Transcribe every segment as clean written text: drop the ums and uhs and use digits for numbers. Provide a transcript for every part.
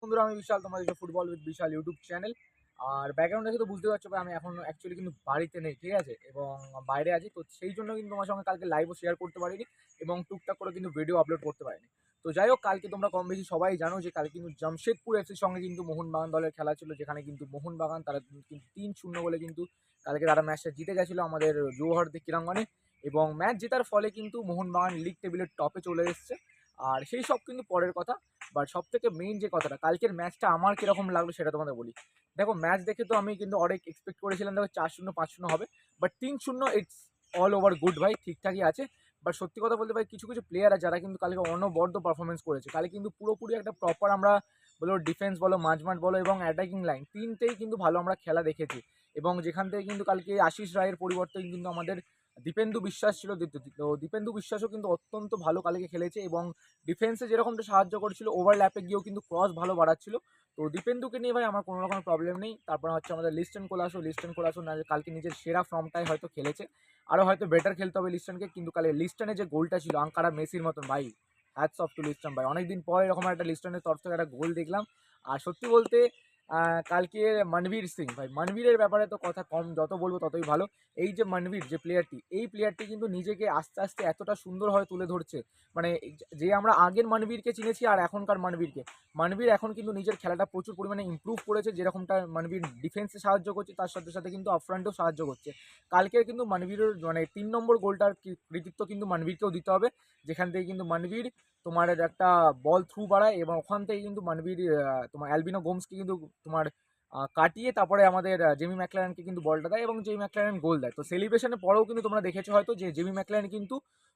বন্ধুরা আমি বিশাল, তোমাদের football with Vishal YouTube channel. আর ব্যাকগ্রাউন্ড দেখে তো বুঝতে পারছো ভাই, আমি এখন অ্যাকচুয়ালি কিন্তু বাড়িতে নেই, ঠিক আছে, এবং বাইরে আছি। তো সেই জন্য কিন্তু তোমার সঙ্গে কালকে লাইভও শেয়ার করতে পারিনি এবং টুকটাক করে কিন্তু ভিডিও আপলোড করতে পারিনি। তো যাই হোক, কালকে তোমরা কম বেশি সবাই জানো যে কালকে কিন্তু জামশেদপুর এফসির সঙ্গে কিন্তু মোহনবাগান দলের খেলা ছিল, যেখানে কিন্তু মোহনবাগান তারা কিন্তু 3-0 বলে কিন্তু কালকে তারা ম্যাচটা জিতে গেছিলো আমাদের জওহরদি ক্রীড়াঙ্গনে। এবং ম্যাচ জেতার ফলে কিন্তু মোহনবাগান লিগ টেবিলের টপে চলে এসছে। আর সেই সব কিন্তু পরের কথা। বাট সব থেকে মেইন যে কথাটা, কালকের ম্যাচটা আমার কিরকম লাগলো সেটা তোমাদের বলি। দেখো, ম্যাচ দেখে তো আমি কিন্তু অনেক এক্সপেক্ট করেছিলাম, দেখো 4-0 5-0 হবে, but 3-0 it's all over good ভাই, ঠিকঠাকই আছে। বাট সত্যি কথা বলতে ভাই, কিছু কিছু প্লেয়ার আছে যারা কিন্তু কালকে অনবদ্য পারফরমেন্স করেছে। কালকে কিন্তু পুরোপুরি একটা প্রপার, আমরা বলো ডিফেন্স বলো, মাঝমাঠ বলো এবং অ্যাটাকিং লাইন, তিনটেই কিন্তু ভালো আমরা খেলা দেখেছি। এবং যেখান থেকে কিন্তু কালকে আশিস রায়ের পরিবর্তে কিন্তু আমাদের দীপেন্দু বিশ্বাস ছিল, তো দীপেন্দু বিশ্বাসও কিন্তু অত্যন্ত ভালো কালকে খেলেছে এবং ডিফেন্সে যেরকমটা সাহায্য করেছিল, ওভারল্যাপে গিয়েও কিন্তু ক্রস ভালো বাড়াচ্ছিল। তো দীপেন্দুকে নিয়ে ভাই আমার কোনো রকম প্রবলেম নেই। তারপর হচ্ছে আমাদের লিস্টন কোলাসো না, কালকে নিজের সেরা ফর্মটাই হয়তো খেলেছে। আরও হয়তো বেটার খেলতে হবে লিস্টনকে, কিন্তু কালকে লিস্টনের যে গোলটা ছিল আঙ্কারা মেসির মতন ভাই, হ্যাটস অফ টু লিস্টন ভাই। অনেকদিন পর এরকম একটা লিস্টনের তরফ থেকে একটা গোল দেখলাম। আর সত্যি বলতে কালকে মনবীর সিং ভাই, মনবীরের ব্যাপারে তো কথা কম, যত বলবো ততই ভালো। এই যে মনবীর যে প্লেয়ারটি, এই প্লেয়ারটি কিন্তু নিজেকে আস্তে আস্তে এতটা সুন্দরভাবে তুলে ধরছে। মানে যে আমরা আগের মনবীরকে চিনেছি আর এখনকার মনবীরকে, মনবীর এখন কিন্তু নিজের খেলাটা প্রচুর পরিমাণে ইমপ্রুভ করেছে। যেরকমটা মনবীর ডিফেন্সে সাহায্য করছে, তার সাথে সাথে কিন্তু আফ্রন্টেও সাহায্য করছে। কালকের কিন্তু মনবীরের মানে 3 নম্বর গোলটার কৃতিত্ব কিন্তু মনবীরকেও দিতে হবে, যেখান থেকে কিন্তু মনবীর তোমার একটা বল থ্রু বাড়ায় এবং ওখান থেকে কিন্তু মনবীর তোমার অ্যালবিনো গোমসকে কিন্তু তোমার কাটিয়ে তারপরে আমাদের জেমি ম্যাকলারেনকে কিন্তু বলটা দেয় এবং জেমি ম্যাকলারেন গোল দেয়। তো সেলিব্রেশনের পরেও কিন্তু তোমরা দেখেছো হয়তো যে জেমি ম্যাকলারেন কিন্তু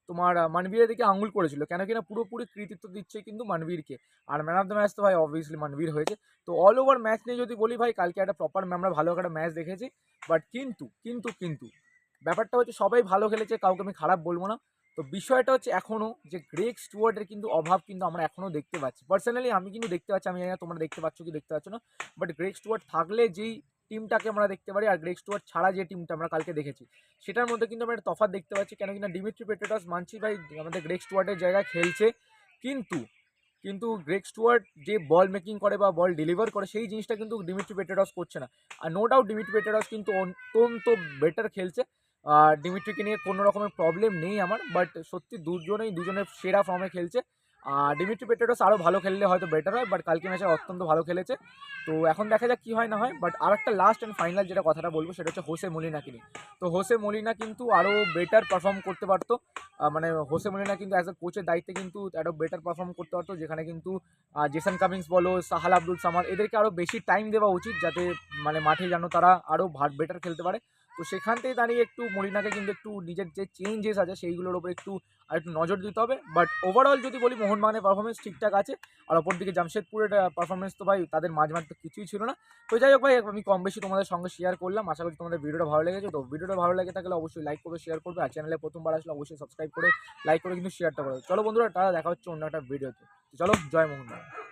তোমার মনবীরের দিকে আঙুল করেছিল, কেন কিনা পুরোপুরি কৃতিত্ব দিচ্ছে কিন্তু মনবীরকে। আর ম্যান অফ দ্য ম্যাচ তো ভাই অবভিয়াসলি মনবীর হয়েছে। তো অল ওভার ম্যাচ নিয়ে যদি বলি ভাই, কালকে একটা প্রপার আমরা ভালো একটা ম্যাচ দেখেছি। বাট কিন্তু ব্যাপারটা হচ্ছে সবাই ভালো খেলেছে, কাউকে আমি খারাপ বলবো না। তো বিষয়টা হচ্ছে এখনও যে গ্রেগ স্টুয়ার্টের কিন্তু অভাব কিন্তু আমরা এখনও দেখতে পাচ্ছি। পার্সোনালি আমি কিন্তু দেখতে পাচ্ছি, আমি জানি না তোমরা দেখতে পাচ্ছ কি দেখতে পাচ্ছ না। বাট গ্রেগ স্টুয়ার্ট থাকলে যেই টিমটাকে আমরা দেখতে পারি আর গ্রেগ স্টুয়ার্ট ছাড়া যে টিমটা আমরা কালকে দেখেছি, সেটার মধ্যে কিন্তু আমরা একটা তফাৎ দেখতে পাচ্ছি। কেন কিনা ডিমিট্রি পেট্রাস মানছি ভাই আমাদের গ্রেগ স্টুয়ার্টের জায়গায় খেলছে, কিন্তু কিন্তু গ্রেগ স্টুয়ার্ট যে বল মেকিং করে বা বল ডেলিভার করে, সেই জিনিসটা কিন্তু ডিমিট্রি পেট্রাস করছে না। আর নো ডাউট ডিমিট্রি পেট্রাস কিন্তু অত্যন্ত বেটার খেলছে। ডিমিট্রিকে নিয়ে কোনো রকমের প্রবলেম নেই আমার, বাট সত্যি দুজনের সেরা ফর্মে খেলছে। ডিমিট্রি পেট্রাস আরও ভালো খেললে হয়তো বেটার হয়, বাট কালকে ম্যাচে অত্যন্ত ভালো খেলেছে। তো এখন দেখা যাক কী হয় না হয়। বাট আর একটা লাস্ট অ্যান্ড ফাইনাল যেটা কথাটা বলবো সেটা হচ্ছে হোসে মলিনাকে নিয়ে। তো হোসে মলিনা কিন্তু আরও বেটার পারফর্ম করতে পারতো। মানে হোসে মলিনা কিন্তু অ্যাজ এ কোচের দায়িত্বে কিন্তু আরও বেটার পারফর্ম করতে পারতো, যেখানে কিন্তু জেসন কামিন্স বলো, সাহাল আব্দুল সামাদ, এদেরকে আরও বেশি টাইম দেওয়া উচিত, যাতে মানে মাঠে যেন তারা আরও বেটার খেলতে পারে। তো সেখান থেকে দাঁড়িয়ে একটু মলিনাকে কিন্তু একটু নিজের যে চেঞ্জেস আছে সেইগুলোর উপর একটু আরেকটু নজর দিতে হবে। বাট ওভারঅল যদি বলি, মোহনবাগানের পারফরমেন্স ঠিকঠাক আছে। আর অপরদিকে জামশেদপুরের পারফরমেন্স তো ভাই তাদের মাঝমাঠ তো কিছুই ছিল না। তো যাই হোক ভাই, আমি কম বেশি তোমাদের সঙ্গে শেয়ার করলাম। আশা করি তোমাদের ভিডিওটা ভালো লেগেছে। তো ভিডিওটা ভালো লেগে থাকলে অবশ্যই লাইক করবে, শেয়ার করবে। আর চ্যানেলে প্রথমবার আসলে অবশ্যই সাবস্ক্রাইব করে লাইক করে কিন্তু শেয়ারটা করবে। চলো বন্ধুরা, টাটা, দেখা হচ্ছে অন্য একটা ভিডিওতে। চলো, জয় মোহনবাগান।